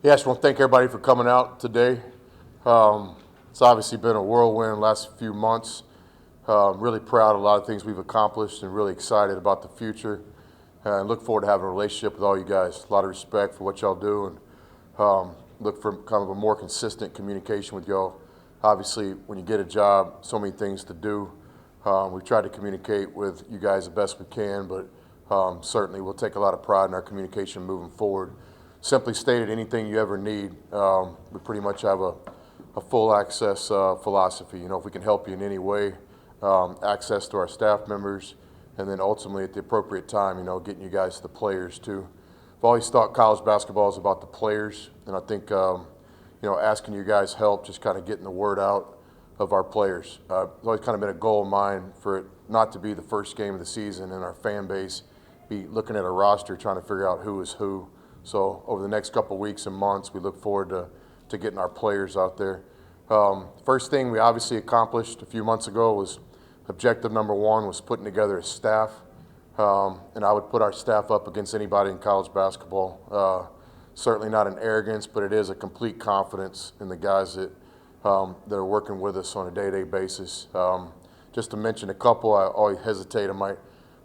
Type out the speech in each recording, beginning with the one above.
Yeah, I just want to thank everybody for coming out today. It's obviously been a whirlwind last few months. Really proud of a lot of things we've accomplished and really excited about the future. And look forward to having a relationship with all you guys. A lot of respect for what y'all do and look for kind of a more consistent communication with y'all. Obviously, when you get a job, so many things to do. We've tried to communicate with you guys the best we can, but certainly we'll take a lot of pride in our communication moving forward. Simply stated, anything you ever need, we pretty much have a full access philosophy. You know, if we can help you in any way, access to our staff members, and then ultimately at the appropriate time, you know, getting you guys to the players too. I've always thought college basketball is about the players, and I think, you know, asking you guys help, just kind of getting the word out of our players. It's always kind of been a goal of mine for it not to be the first game of the season and our fan base be looking at a roster trying to figure out who is who. So over the next couple of weeks and months, we look forward to getting our players out there. First thing we obviously accomplished a few months ago was objective number one was putting together a staff. And I would put our staff up against anybody in college basketball. Certainly not an arrogance, but it is a complete confidence in the guys that are working with us on a day-to-day basis. Just to mention a couple, I always hesitate, I might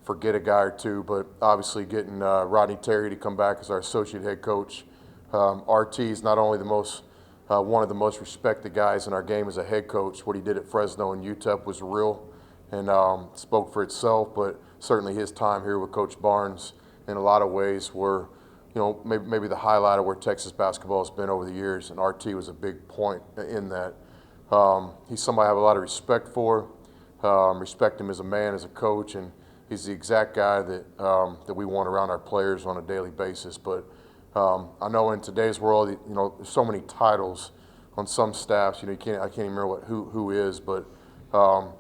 forget a guy or two, but obviously getting Rodney Terry to come back as our associate head coach. RT is not only one of the most respected guys in our game as a head coach. What he did at Fresno and UTEP was real and spoke for itself, but certainly his time here with Coach Barnes in a lot of ways were, you know, maybe the highlight of where Texas basketball has been over the years, and RT was a big point in that. He's somebody I have a lot of respect for, respect him as a man, as a coach, and he's the exact guy that we want around our players on a daily basis. But I know in today's world, you know, there's so many titles on some staffs. You know, I can't even remember who is, but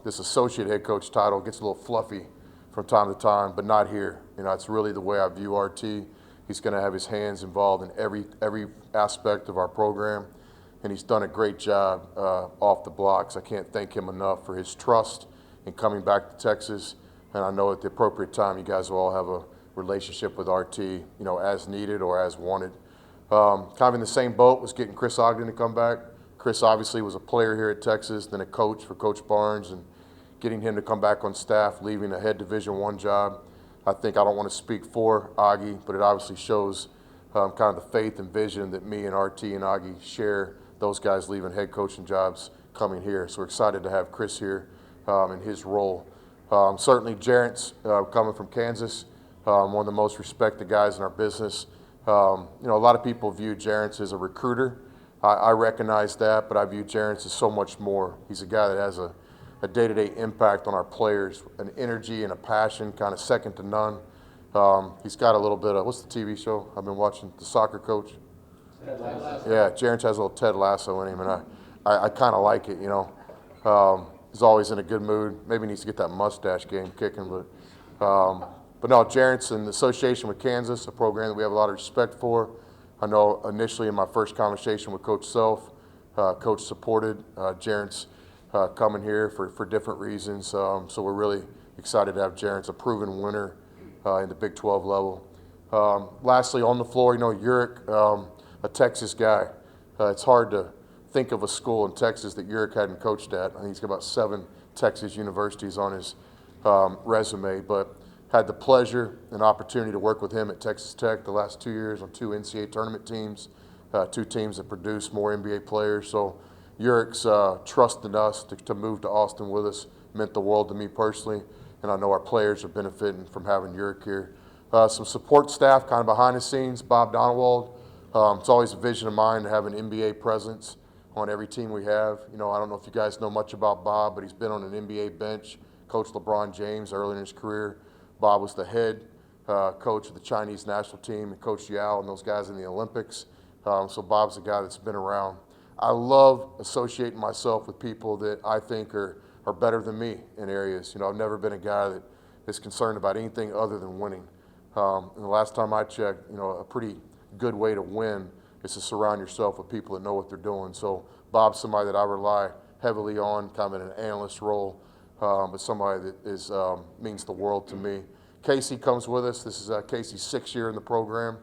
this associate head coach title gets a little fluffy from time to time, but not here. You know, it's really the way I view RT. He's going to have his hands involved in every aspect of our program, and he's done a great job off the blocks. I can't thank him enough for his trust in coming back to Texas. And I know at the appropriate time, you guys will all have a relationship with RT, you know, as needed or as wanted. Kind of in the same boat was getting Chris Ogden to come back. Chris obviously was a player here at Texas, then a coach for Coach Barnes, and getting him to come back on staff, leaving a head Division I job. I think I don't want to speak for Augie, but it obviously shows kind of the faith and vision that me and RT and Augie share, those guys leaving head coaching jobs coming here. So we're excited to have Chris here in his role. Certainly Jarrett's coming from Kansas, one of the most respected guys in our business. You know, a lot of people view Jarrett's as a recruiter. I recognize that, but I view Jarrett's as so much more. He's a guy that has a day-to-day impact on our players, an energy and a passion kind of second to none. He's got a little bit of, what's the TV show I've been watching, The Soccer Coach? Ted Lasso. Yeah, Jarrett's has a little Ted Lasso in him, and I kind of like it, you know. He's always in a good mood. Maybe he needs to get that mustache game kicking, but no, Jarrett's in association with Kansas, a program that we have a lot of respect for. I know initially in my first conversation with Coach Self, Coach supported Jarrett's coming here for different reasons. So we're really excited to have Jarrett's a proven winner in the Big 12 level. Lastly, on the floor, you know, Uric, a Texas guy. It's hard to think of a school in Texas that Uric hadn't coached at. I think he's got about 7 Texas universities on his resume, but had the pleasure and opportunity to work with him at Texas Tech the last 2 years on 2 NCAA tournament teams, 2 teams that produce more NBA players. So Uric's trust in us to move to Austin with us meant the world to me personally, and I know our players are benefiting from having Uric here. Some support staff kind of behind the scenes, Bob Donewald. It's always a vision of mine to have an NBA presence on every team we have. You know, I don't know if you guys know much about Bob, but he's been on an NBA bench, coached LeBron James early in his career. Bob was the head coach of the Chinese national team and coached Yao and those guys in the Olympics. So Bob's a guy that's been around. I love associating myself with people that I think are better than me in areas. You know, I've never been a guy that is concerned about anything other than winning. And the last time I checked, you know, a pretty good way to win is to surround yourself with people that know what they're doing. So Bob's somebody that I rely heavily on, kind of in an analyst role, but somebody that is means the world to me. Casey comes with us. This is Casey's 6th year in the program.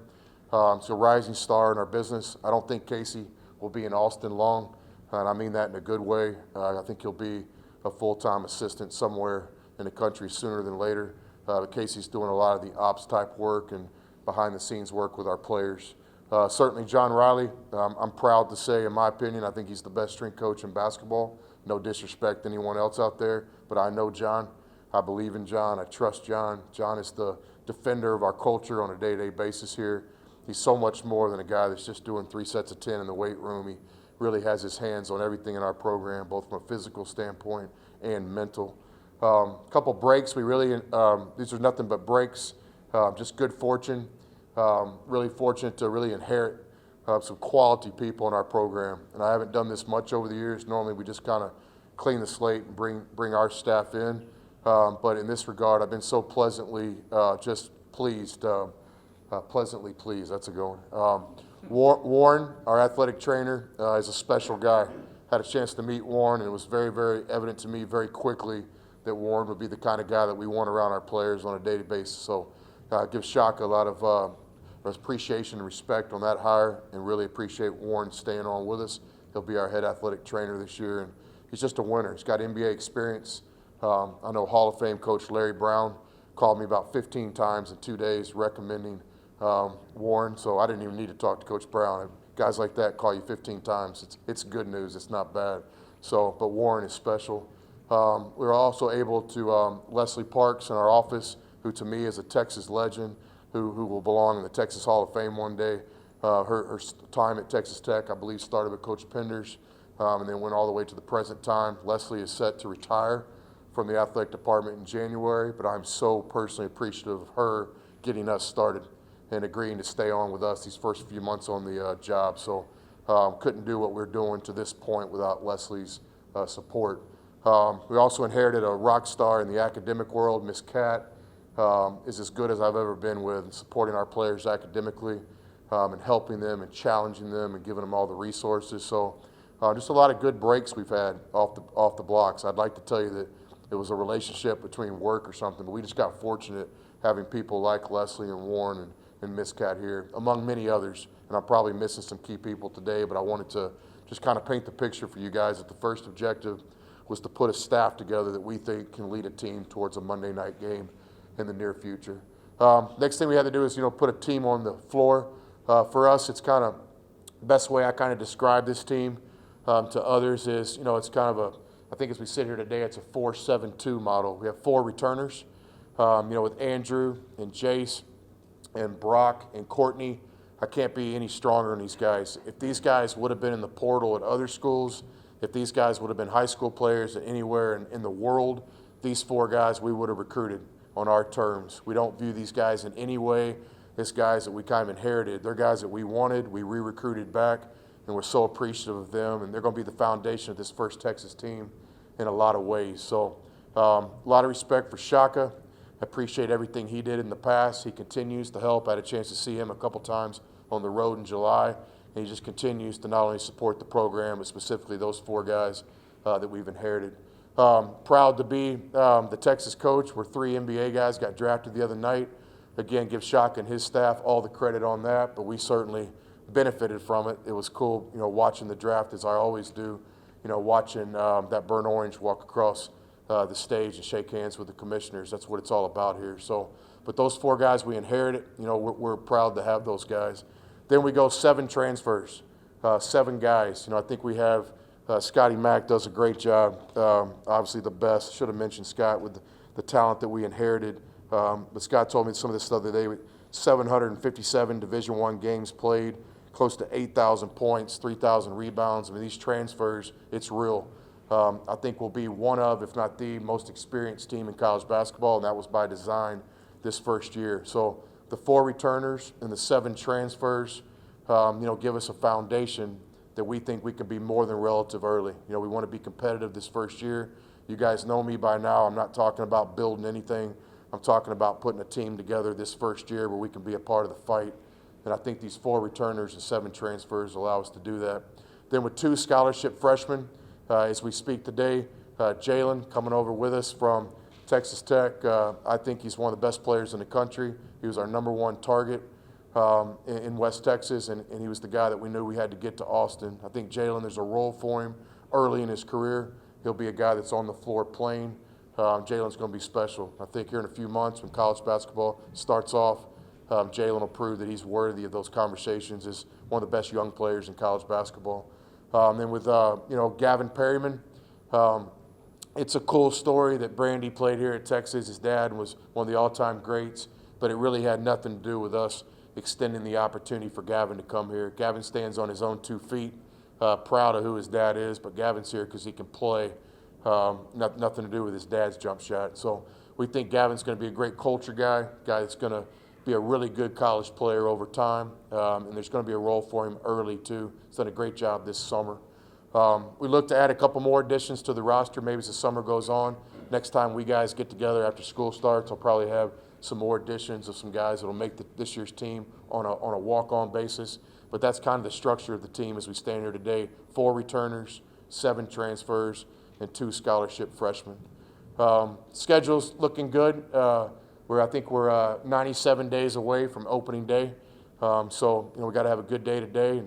He's a rising star in our business. I don't think Casey will be in Austin long, and I mean that in a good way. I think he'll be a full-time assistant somewhere in the country sooner than later. But Casey's doing a lot of the ops type work and behind-the-scenes work with our players. Certainly John Riley, I'm proud to say, in my opinion, I think he's the best strength coach in basketball. No disrespect to anyone else out there, but I know John. I believe in John. I trust John. John is the defender of our culture on a day-to-day basis here. He's so much more than a guy that's just doing 3 sets of 10 in the weight room. He really has his hands on everything in our program, both from a physical standpoint and mental. Couple breaks. These are nothing but breaks. Just good fortune. Really fortunate to really inherit some quality people in our program. And I haven't done this much over the years. Normally we just kind of clean the slate and bring our staff in. But in this regard, I've been so pleasantly just pleased. Pleasantly pleased, that's a good one. Warren, our athletic trainer, is a special guy. Had a chance to meet Warren, and it was very, very evident to me very quickly that Warren would be the kind of guy that we want around our players on a daily basis. So give Shaka a lot of appreciation and respect on that hire, and really appreciate Warren staying on with us. He'll be our head athletic trainer this year, and he's just a winner. He's got NBA experience. I know Hall of Fame coach Larry Brown called me about 15 times in 2 days recommending Warren, so I didn't even need to talk to Coach Brown. Guys like that call you 15 times. It's good news. It's not bad. So, but Warren is special. We were also able to Leslie Parks in our office, who to me is a Texas legend, who will belong in the Texas Hall of Fame one day. Her time at Texas Tech, I believe, started with Coach Penders, and then went all the way to the present time. Leslie is set to retire from the athletic department in January, but I'm so personally appreciative of her getting us started and agreeing to stay on with us these first few months on the job. So couldn't do what we're doing to this point without Leslie's support. We also inherited a rock star in the academic world. Miss Cat is as good as I've ever been with supporting our players academically and helping them and challenging them and giving them all the resources. So just a lot of good breaks we've had off the blocks. I'd like to tell you that it was a relationship between work or something, but we just got fortunate having people like Leslie and Warren and Miss Cat here, among many others. And I'm probably missing some key people today, but I wanted to just kind of paint the picture for you guys that the first objective was to put a staff together that we think can lead a team towards a Monday night game in the near future. Next thing we had to do is, put a team on the floor. For us, it's kind of, best way I kind of describe this team to others is, it's kind of I think as we sit here today, it's a 4-7-2 model. We have 4 returners, with Andrew and Jace and Brock and Courtney. I can't be any stronger than these guys. If these guys would have been in the portal at other schools, if these guys would have been high school players anywhere in the world, these 4 guys we would have recruited on our terms. We don't view these guys in any way as guys that we kind of inherited. They're guys that we wanted, we re-recruited back, and we're so appreciative of them, and they're going to be the foundation of this First Texas team in a lot of ways. So a lot of respect for Shaka. I appreciate everything he did in the past. He continues to help. I had a chance to see him a couple times on the road in July, and he just continues to not only support the program, but specifically those 4 guys that we've inherited. Proud to be the Texas coach, where 3 NBA guys got drafted the other night. Again, give Shaka and his staff all the credit on that, but we certainly benefited from it. It was cool, watching the draft, as I always do, watching that burnt orange walk across the stage and shake hands with the commissioners. That's what it's all about here. So, but those 4 guys we inherited, we're proud to have those guys. Then we go 7 transfers, 7 guys. I think we have Scotty Mack does a great job. Obviously the best. Should have mentioned Scott with the talent that we inherited. But Scott told me some of this stuff today. 757 Division I games played, close to 8,000 points, 3,000 rebounds. I mean, these transfers, it's real. I think we'll be one of, if not the most experienced team in college basketball, and that was by design this first year. So the 4 returners and the 7 transfers, give us a foundation that we think we can be more than relative early. We want to be competitive this first year. You guys know me by now. I'm not talking about building anything. I'm talking about putting a team together this first year where we can be a part of the fight. And I think these 4 returners and 7 transfers allow us to do that. Then with 2 scholarship freshmen, as we speak today, Jalen coming over with us from Texas Tech. I think he's one of the best players in the country. He was our #1 target in West Texas, and he was the guy that we knew we had to get to Austin. I think Jalen, there's a role for him early in his career. He'll be a guy that's on the floor playing. Jalen's going to be special. I think here in a few months when college basketball starts off, Jalen will prove that he's worthy of those conversations as one of the best young players in college basketball. Then with Gavin Perryman, it's a cool story that Brandy played here at Texas. His dad was one of the all-time greats, but it really had nothing to do with us extending the opportunity for Gavin to come here. Gavin stands on his own 2 feet, proud of who his dad is, but Gavin's here because he can play. Nothing to do with his dad's jump shot. So we think Gavin's going to be a great culture guy that's going to be a really good college player over time, and there's going to be a role for him early too. He's done a great job this summer. We look to add a couple more additions to the roster maybe as the summer goes on. Next time we guys get together after school starts, I'll probably have some more additions of some guys that will make this year's team on a walk-on basis. But that's kind of the structure of the team as we stand here today. 4 returners, 7 transfers, and 2 scholarship freshmen. Schedule's looking good. I think we're 97 days away from opening day. So we got to have a good day today.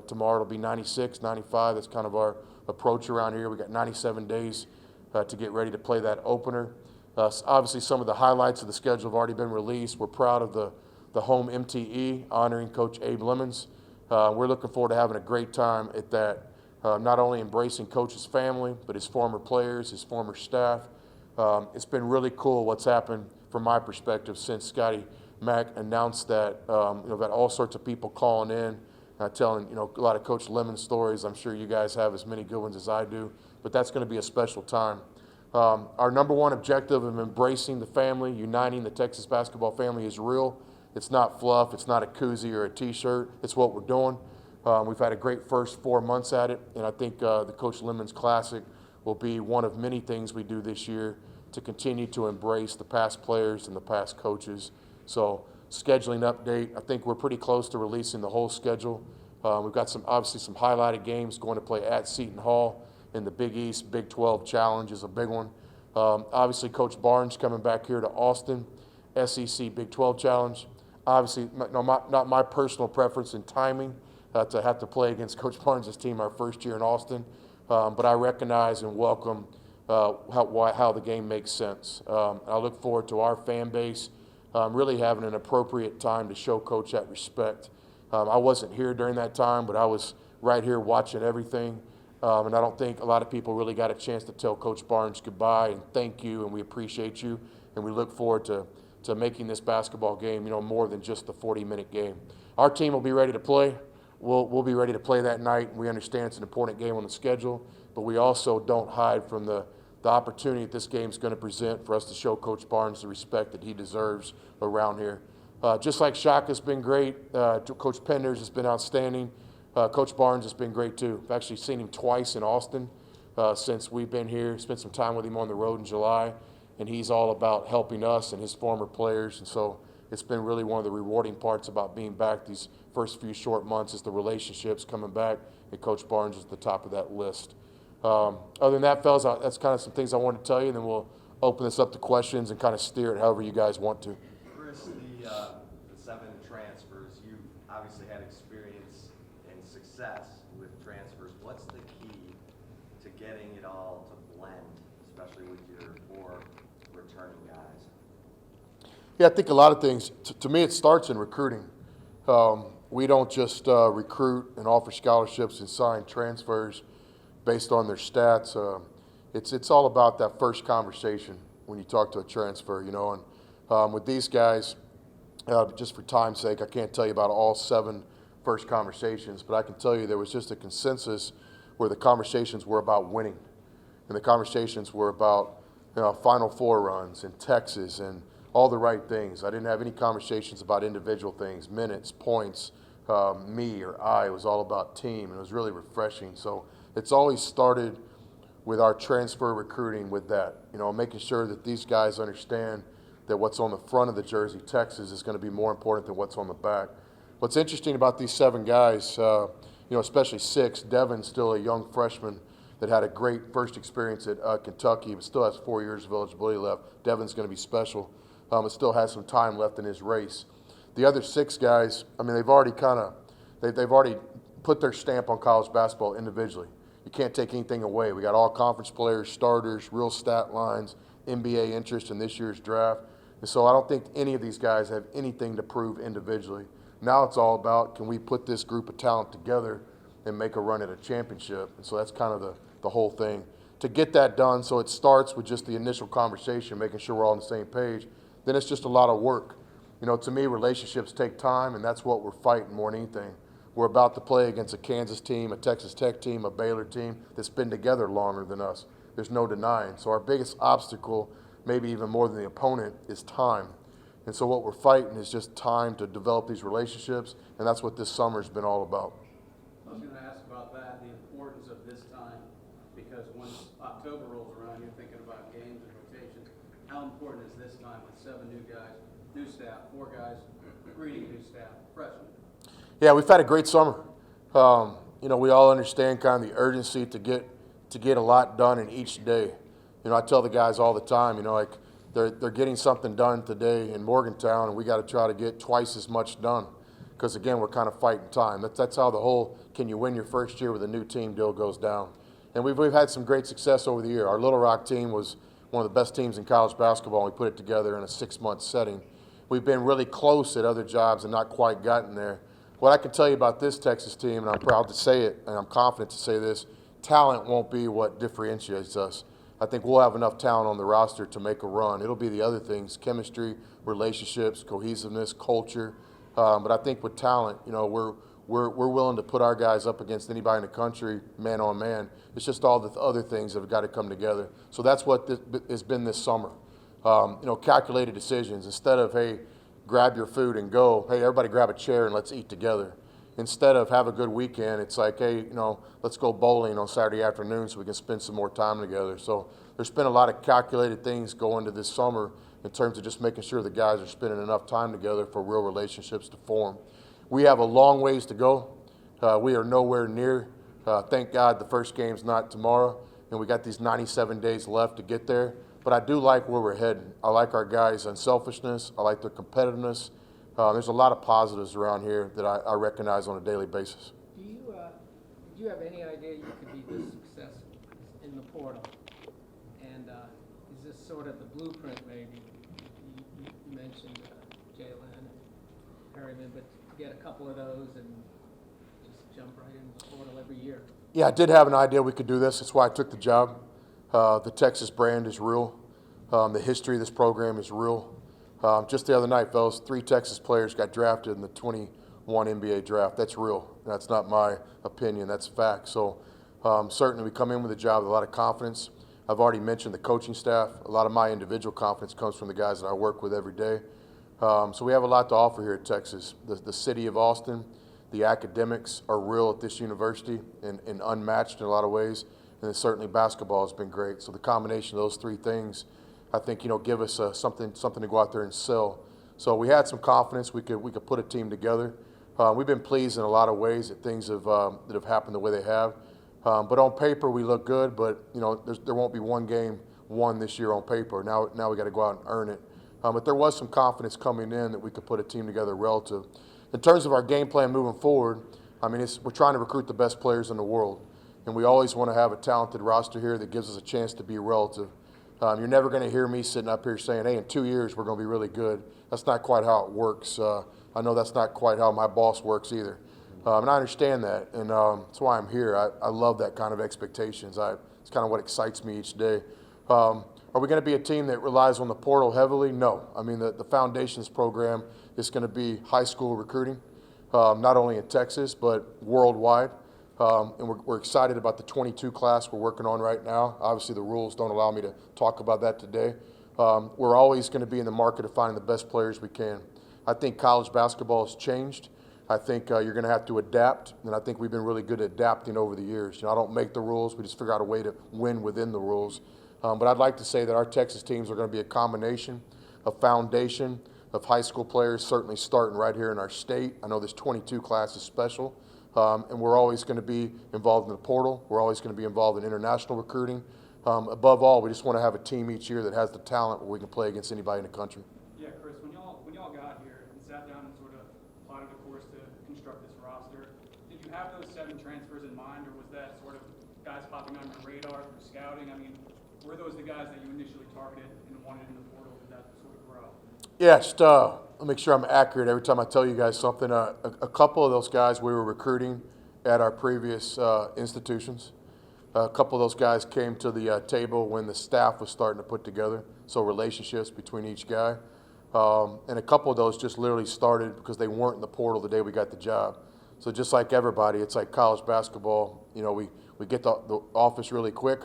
Tomorrow it'll be 96, 95. That's kind of our approach around here. We got 97 days to get ready to play that opener. Obviously, some of the highlights of the schedule have already been released. We're proud of the home MTE honoring Coach Abe Lemons. We're looking forward to having a great time at that. Not only embracing Coach's family, but his former players, his former staff. It's been really cool what's happened from my perspective since Scotty Mack announced that. We've got all sorts of people calling in, telling a lot of Coach Lemon stories. I'm sure you guys have as many good ones as I do, but that's going to be a special time. Our number one objective of embracing the family, uniting the Texas basketball family is real. It's not fluff. It's not a koozie or a T-shirt. It's what we're doing. We've had a great first 4 months at it, and I think the Coach Lemons Classic will be one of many things we do this year to continue to embrace the past players and the past coaches. So scheduling update, I think we're pretty close to releasing the whole schedule. We've got obviously some highlighted games going to play at Seton Hall in the Big East. Big 12 Challenge is a big one. Obviously, Coach Barnes coming back here to Austin, SEC Big 12 Challenge. Obviously, not my personal preference in timing to have to play against Coach Barnes' team our first year in Austin, but I recognize and welcome how the game makes sense. I look forward to our fan base really having an appropriate time to show Coach that respect. I wasn't here during that time, but I was right here watching everything. And I don't think a lot of people really got a chance to tell Coach Barnes goodbye and thank you, and we appreciate you, and we look forward to making this basketball game, more than just the 40-minute game. Our team will be ready to play. We'll be ready to play that night. We understand it's an important game on the schedule, but we also don't hide from the opportunity that this game's going to present for us to show Coach Barnes the respect that he deserves around here. Just like Shaka's been great, Coach Penders has been outstanding. Coach Barnes has been great too. I've actually seen him twice in Austin since we've been here, spent some time with him on the road in July, and he's all about helping us and his former players. And so it's been really one of the rewarding parts about being back these first few short months is the relationships coming back, and Coach Barnes is at the top of that list. Other than that, fellas, that's kind of some things I wanted to tell you, and then we'll open this up to questions and kind of steer it however you guys want to. Chris, the 7 transfers, you've obviously had experience and success with transfers. What's the key to getting it all to blend, especially with your 4 returning guys? Yeah, I think a lot of things. To me, it starts in recruiting. We don't just recruit and offer scholarships and sign transfers based on their stats. It's all about that first conversation when you talk to a transfer, And with these guys, just for time's sake, I can't tell you about all 7 first conversations, but I can tell you there was just a consensus where the conversations were about winning, and the conversations were about Final Four runs in Texas and all the right things. I didn't have any conversations about individual things, minutes, points, me or I. It was all about team, and it was really refreshing. So it's always started with our transfer recruiting with that, making sure that these guys understand that what's on the front of the jersey, Texas, is going to be more important than what's on the back. What's interesting about these 7 guys, especially 6, Devin's still a young freshman that had a great first experience at Kentucky, but still has 4 years of eligibility left. Devin's going to be special. It still has some time left in his race. The other 6 guys, I mean, they've already they've already put their stamp on college basketball individually. You can't take anything away. We got all conference players, starters, real stat lines, NBA interest in this year's draft. And so I don't think any of these guys have anything to prove individually. Now it's all about, can we put this group of talent together and make a run at a championship? And so that's kind of the whole thing. To get that done, so it starts with just the initial conversation, making sure we're all on the same page, then it's just a lot of work. You know, to me, relationships take time, and that's what we're fighting more than anything. We're about to play against a Kansas team, a Texas Tech team, a Baylor team that's been together longer than us. There's no denying. So our biggest obstacle, maybe even more than the opponent, is time. And so what we're fighting is just time to develop these relationships, and that's what this summer's been all about. I was going to ask about that, the importance of this time, because once October rolls around, you're thinking about games and rotations. How important is this time with 7 new guys, new staff, 4 guys, greeting new staff, freshmen? Yeah, we've had a great summer. You know, we all understand kind of the urgency to get a lot done in each day. You know, I tell the guys all the time, you know, like they're getting something done today in Morgantown, and we got to try to get twice as much done. Because again, we're kind of fighting time. That's how the whole "can you win your first year with a new team" deal goes down. And we've had some great success over the year. Our Little Rock team was one of the best teams in college basketball, and we put it together in a 6-month setting. We've been really close at other jobs and not quite gotten there. What I can tell you about this Texas team, and I'm proud to say it, and I'm confident to say this, talent won't be what differentiates us. I think we'll have enough talent on the roster to make a run. It'll be the other things: chemistry, relationships, cohesiveness, culture. But I think with talent, you know, we're willing to put our guys up against anybody in the country, man on man. It's just all the other things that have got to come together. So that's what has been this summer. You know, calculated decisions. Instead of, hey, grab your food and go, hey, everybody grab a chair and let's eat together. Instead of have a good weekend, it's like, hey, you know, let's go bowling on Saturday afternoon so we can spend some more time together. So there's been a lot of calculated things go into this summer in terms of just making sure the guys are spending enough time together for real relationships to form. We have a long ways to go. We are nowhere near. Thank God the first game's not tomorrow, and we got these 97 days left to get there. But I do like where we're heading. I like our guys' unselfishness. I like their competitiveness. There's a lot of positives around here that I recognize on a daily basis. Did you have any idea you could be this successful in the portal? And is this sort of the blueprint, maybe? You mentioned Jalen and Perryman, but to get a couple of those and just jump right into the portal every year. Yeah, I did have an idea we could do this. That's why I took the job. The Texas brand is real. The history of this program is real. Just the other night, fellas, 3 Texas players got drafted in the 21 NBA draft. That's real. That's not my opinion. That's fact. So certainly we come in with a job with a lot of confidence. I've already mentioned the coaching staff. A lot of my individual confidence comes from the guys that I work with every day. So we have a lot to offer here at Texas. The city of Austin, the academics are real at this university and unmatched in a lot of ways. And then certainly basketball has been great. So the combination of those 3 things, I think, you know, give us something to go out there and sell. So we had some confidence we could put a team together. We've been pleased in a lot of ways that things that have happened the way they have. But on paper we look good. But you know, there won't be one game won this year on paper. Now we got to go out and earn it. But there was some confidence coming in that we could put a team together relative. In terms of our game plan moving forward, I mean, we're trying to recruit the best players in the world. And we always want to have a talented roster here that gives us a chance to be relative. You're never going to hear me sitting up here saying, hey, in 2 years we're going to be really good. That's not quite how it works. I know that's not quite how my boss works either. And I understand that, and that's why I'm here. I love that kind of expectations. It's kind of what excites me each day. Are we going to be a team that relies on the portal heavily? No. I mean, the Foundations program is going to be high school recruiting, not only in Texas, but worldwide. And we're excited about the 22 class we're working on right now. Obviously, the rules don't allow me to talk about that today. We're always going to be in the market of finding the best players we can. I think college basketball has changed. I think you're going to have to adapt, and I think we've been really good at adapting over the years. You know, I don't make the rules. We just figure out a way to win within the rules. But I'd like to say that our Texas teams are going to be a combination, a foundation of high school players, certainly starting right here in our state. I know this 22 class is special. And we're always going to be involved in the portal. We're always going to be involved in international recruiting. Above all, we just want to have a team each year that has the talent where we can play against anybody in the country. Yeah, Chris, when y'all got here and sat down and sort transfers in mind, or was that sort of guys popping on your radar through scouting? I mean, were those the guys that you initially targeted and wanted in the portal? Did that sort of grow? Yeah, just I'll make sure I'm accurate every time I tell you guys something. A couple of those guys we were recruiting at our previous institutions. A couple of those guys came to the table when the staff was starting to put together, so relationships between each guy. And a couple of those just literally started because they weren't in the portal the day we got the job. So just like everybody, it's like college basketball. You know, we get the office really quick,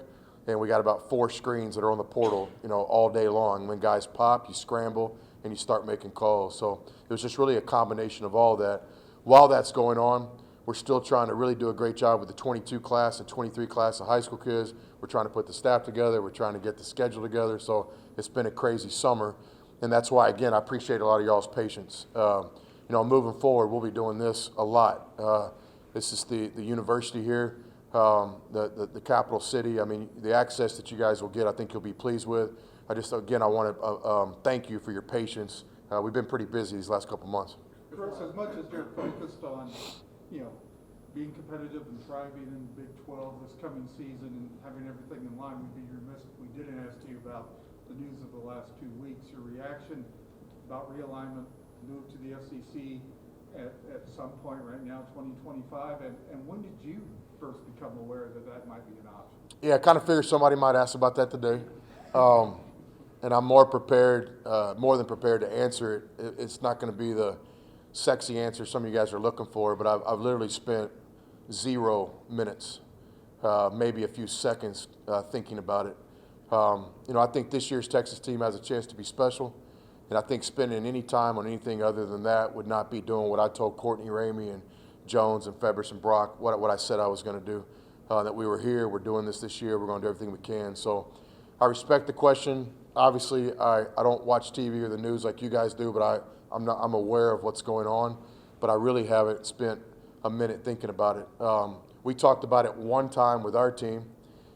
and we got about 4 screens that are on the portal, you know, all day long. When guys pop, you scramble, and you start making calls. So it was just really a combination of all that. While that's going on, we're still trying to really do a great job with the 22 class and 23 class of high school kids. We're trying to put the staff together. We're trying to get the schedule together. So it's been a crazy summer. And that's why, again, I appreciate a lot of y'all's patience. You know, moving forward, we'll be doing this a lot. This is the university here, the capital city. I mean, the access that you guys will get, I think you'll be pleased with. I want to thank you for your patience. We've been pretty busy these last couple months. Chris, as much as you're focused on, you know, being competitive and thriving in the Big 12 this coming season and having everything in line, we'd be remiss if we didn't ask you about the news of the last 2 weeks. Your reaction about realignment, move to the SEC at some point right now, 2025, and when did you first become aware that that might be an option? Yeah, I kind of figured somebody might ask about that today. And I'm more than prepared to answer it. It's not going to be the sexy answer some of you guys are looking for, but I've literally spent 0 minutes, maybe a few seconds thinking about it. You know, I think this year's Texas team has a chance to be special, and I think spending any time on anything other than that would not be doing what I told Courtney Ramey and Jones and Febris and Brock, what I said I was going to do, that we were here, we're doing this year, we're going to do everything we can. So I respect the question. Obviously, I don't watch TV or the news like you guys do, but I'm aware of what's going on, but I really haven't spent a minute thinking about it. We talked about it one time with our team,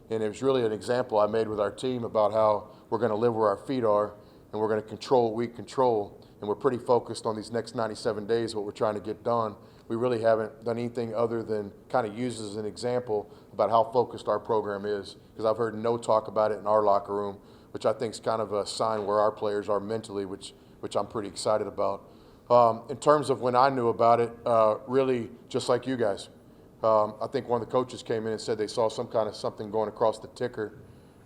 and it was really an example I made with our team about how we're going to live where our feet are, and we're going to control what we control, and we're pretty focused on these next 97 days, what we're trying to get done. We really haven't done anything other than kind of use as an example about how focused our program is, because I've heard no talk about it in our locker room, which I think is kind of a sign where our players are mentally, which I'm pretty excited about. In terms of when I knew about it, really just like you guys. I think one of the coaches came in and said they saw something going across the ticker.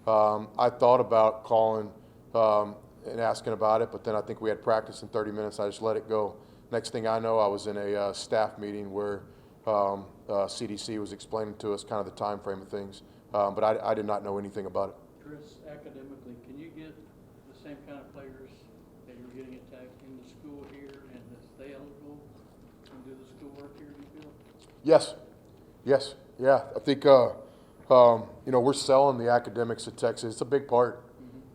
I thought about calling and asking about it, but then I think we had practice in 30 minutes. I just let it go. Next thing I know, I was in a staff meeting where CDC was explaining to us kind of the time frame of things, but I did not know anything about it. Chris, academically, can you get the same kind of players that you're getting at Tech in the school here and stay eligible and do the schoolwork here, do you feel? Yes. Yeah. I think, you know, we're selling the academics at Texas. It's a big part.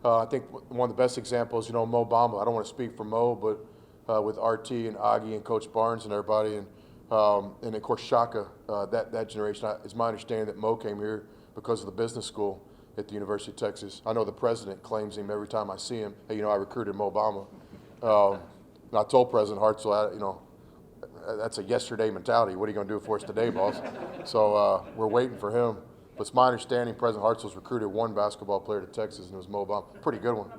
I think one of the best examples, you know, Mo Bamba. I don't want to speak for Mo, but with RT and Augie and Coach Barnes and everybody, and of course Shaka, that generation. It's my understanding that Mo came here because of the business school at the University of Texas. I know the president claims him every time I see him. Hey, you know, I recruited Mo Bamba. And I told President Hartzell, you know, that's a yesterday mentality. What are you going to do for us today, boss? So we're waiting for him. But it's my understanding President Hartzell's recruited 1 basketball player to Texas, and it was Mo Bamba. Pretty good one.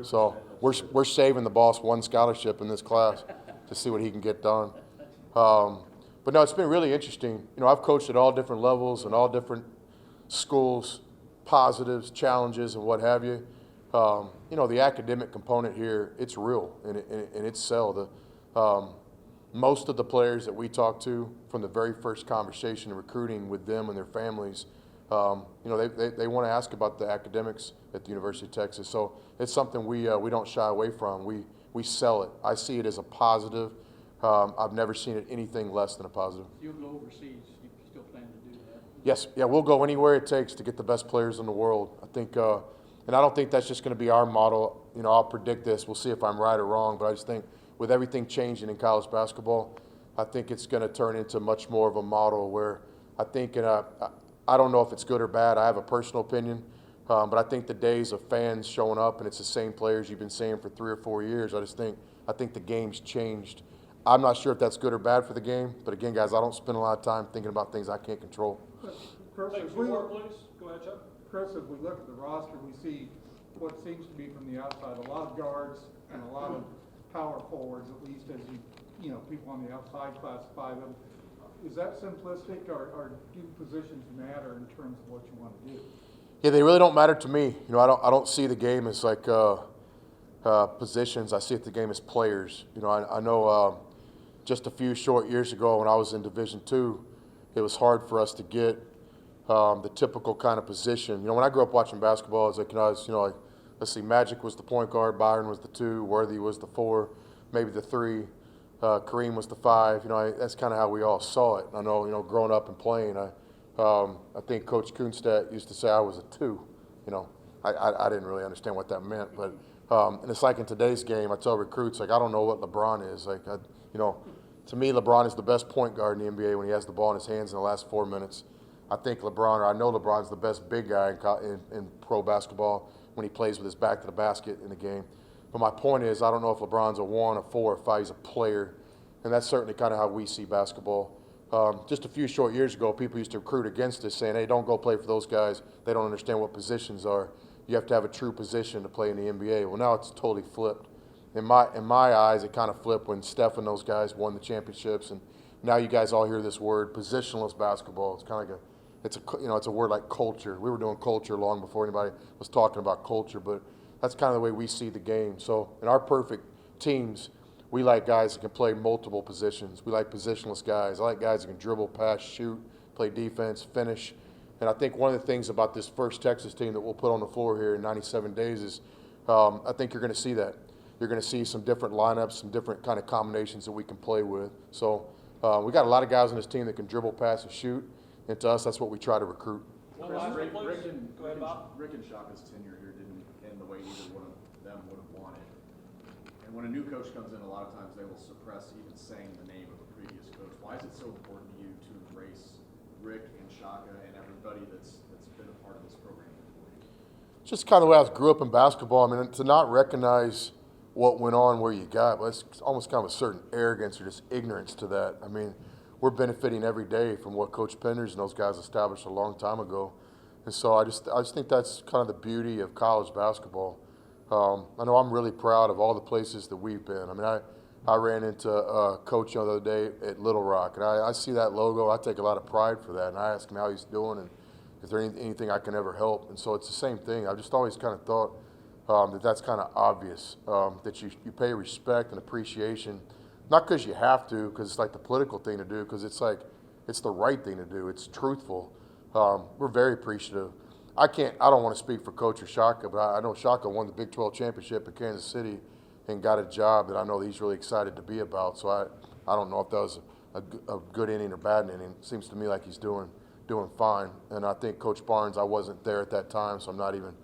So we're saving the boss 1 scholarship in this class to see what he can get done. But no, it's been really interesting. You know, I've coached at all different levels and all different schools, positives, challenges, and what have you. You know, the academic component here, it's real, and it's sell. Most of the players that we talk to from the very first conversation in recruiting with them and their families, you know, they want to ask about the academics at the University of Texas. So it's something we don't shy away from. We sell it. I see it as a positive. I've never seen it anything less than a positive. You'll go overseas, you still plan to do that? Yes, yeah, we'll go anywhere it takes to get the best players in the world. I think, and I don't think that's just going to be our model. You know, I'll predict this. We'll see if I'm right or wrong, but I just think with everything changing in college basketball, I think it's going to turn into much more of a model where I think, I don't know if it's good or bad. I have a personal opinion, but I think the days of fans showing up and it's the same players you've been seeing for 3 or 4 years, I think the game's changed. I'm not sure if that's good or bad for the game, but again, guys, I don't spend a lot of time thinking about things I can't control. Chris, Thank as you. we More, look, please. Go ahead, Chuck. Chris, if we look at the roster, we see what seems to be from the outside, a lot of guards and a lot of power forwards, at least as people on the outside classify them. Is that simplistic, or do positions matter in terms of what you want to do? Yeah, they really don't matter to me. I don't see the game as like positions. I see the game as players. I know just a few short years ago when I was in Division II, it was hard for us to get the typical kind of position. When I grew up watching basketball, it's like, let's see, Magic was the point guard, Byron was the 2, Worthy was the 4, maybe the 3, Kareem was the 5. That's kind of how we all saw it. I know, growing up and playing, I think Coach Kunstadt used to say I was a 2. I didn't really understand what that meant, but and it's like in today's game, I tell recruits, like, I don't know what LeBron is. Like, to me, LeBron is the best point guard in the NBA when he has the ball in his hands in the last 4 minutes. I think I know LeBron's the best big guy in pro basketball when he plays with his back to the basket in the game. But my point is, I don't know if LeBron's a 1, a 4, or 5. He's a player, and that's certainly kind of how we see basketball. Just a few short years ago, people used to recruit against us, saying, hey, don't go play for those guys. They don't understand what positions are. You have to have a true position to play in the NBA. Well, now it's totally flipped. In my eyes, it kind of flipped when Steph and those guys won the championships, and now you guys all hear this word, positionless basketball. It's kind of like it's a word like culture. We were doing culture long before anybody was talking about culture, but that's kind of the way we see the game. So in our perfect teams, we like guys that can play multiple positions. We like positionless guys. I like guys that can dribble, pass, shoot, play defense, finish. And I think one of the things about this first Texas team that we'll put on the floor here in 97 days is I think you're going to see that. You're going to see some different lineups, some different kind of combinations that we can play with. So we got a lot of guys on this team that can dribble, pass, and shoot. And to us, that's what we try to recruit. One last one, please. Go ahead, Bob. Rick and Shaka's tenure here didn't end the way either one of them would have wanted. And when a new coach comes in, a lot of times they will suppress even saying the name of a previous coach. Why is it so important to you to embrace Rick and Shaka and everybody that's been a part of this program before you? It's just kind of the way I grew up in basketball. I mean, to not recognize what went on where you got, well, it's almost kind of a certain arrogance or just ignorance to that. I mean, we're benefiting every day from what Coach Penders and those guys established a long time ago. And so I just think that's kind of the beauty of college basketball. I know I'm really proud of all the places that we've been. I mean, I ran into a coach the other day at Little Rock, and I see that logo. I take a lot of pride for that, and I ask him how he's doing and is there anything I can ever help. And so it's the same thing. I've just always kind of thought that's kind of obvious, that you pay respect and appreciation, not because you have to, because it's like the political thing to do, because it's the right thing to do. It's truthful. We're very appreciative. I don't want to speak for Coach or Shaka, but I know Shaka won the Big 12 championship in Kansas City and got a job that I know that he's really excited to be about. So I don't know if that was a good inning or bad inning. It seems to me like he's doing fine. And I think Coach Barnes, I wasn't there at that time, so I'm not even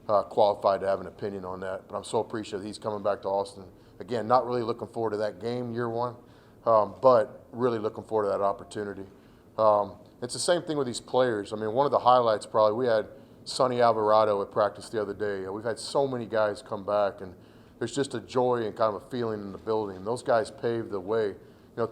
qualified to have an opinion on that. But I'm so appreciative he's coming back to Austin. Again, not really looking forward to that game year one, but really looking forward to that opportunity. It's the same thing with these players. I mean, one of the highlights probably, we had Sonny Alvarado at practice the other day. We've had so many guys come back, and there's just a joy and kind of a feeling in the building. Those guys paved the way.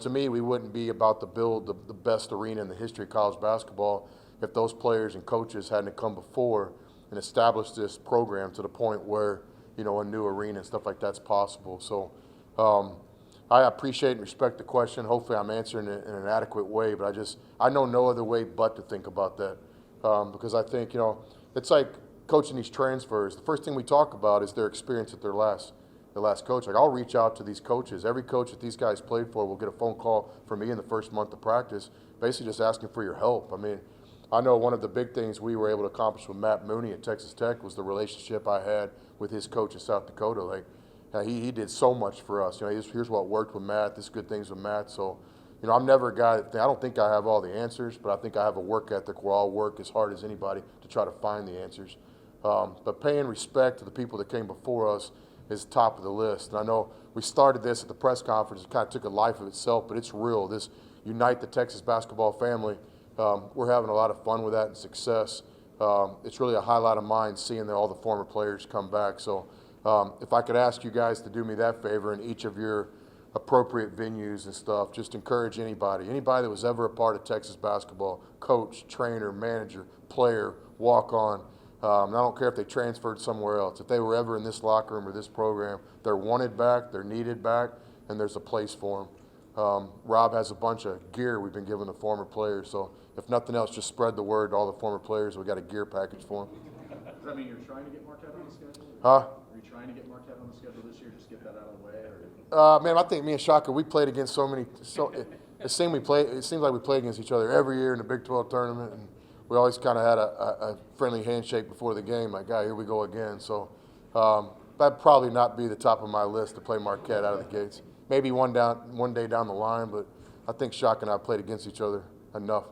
To me, we wouldn't be about to build the best arena in the history of college basketball if those players and coaches hadn't come before and established this program to the point where, a new arena and stuff like that's possible. So I appreciate and respect the question. Hopefully I'm answering it in an adequate way, but I know no other way but to think about that, because I think, it's like coaching these transfers. The first thing we talk about is their experience at their last coach. Like, I'll reach out to these coaches. Every coach that these guys played for will get a phone call from me in the first month of practice, basically just asking for your help. I mean, I know one of the big things we were able to accomplish with Matt Mooney at Texas Tech was the relationship I had with his coach in South Dakota. Like, he did so much for us. Here's what worked with Matt. This good things with Matt. So, I'm never a guy I don't think I have all the answers, but I think I have a work ethic where I'll work as hard as anybody to try to find the answers. But paying respect to the people that came before us is top of the list. And I know we started this at the press conference. It kind of took a life of itself, but it's real. This unite the Texas basketball family. We're having a lot of fun with that and success. It's really a highlight of mine seeing that all the former players come back. So if I could ask you guys to do me that favor in each of your appropriate venues and stuff. Just encourage anybody that was ever a part of Texas basketball, coach, trainer, manager, player, walk-on. I don't care if they transferred somewhere else. If they were ever in this locker room or this program, they're wanted back, they're needed back, and there's a place for them. Rob has a bunch of gear we've been giving the former players, so if nothing else, just spread the word to all the former players. We got a gear package for them. Does that mean you're trying to get Marquette on the schedule? Huh? Are you trying to get Marquette on the schedule this year, just get that out of the way, or? Man, I think me and Shaka, we played against so many. It seems like we played against each other every year in the Big 12 tournament, and we always kind of had a friendly handshake before the game, like, "God, here we go again." So that'd probably not be the top of my list to play Marquette out of the gates. Maybe one day down the line, but I think Shaka and I played against each other enough.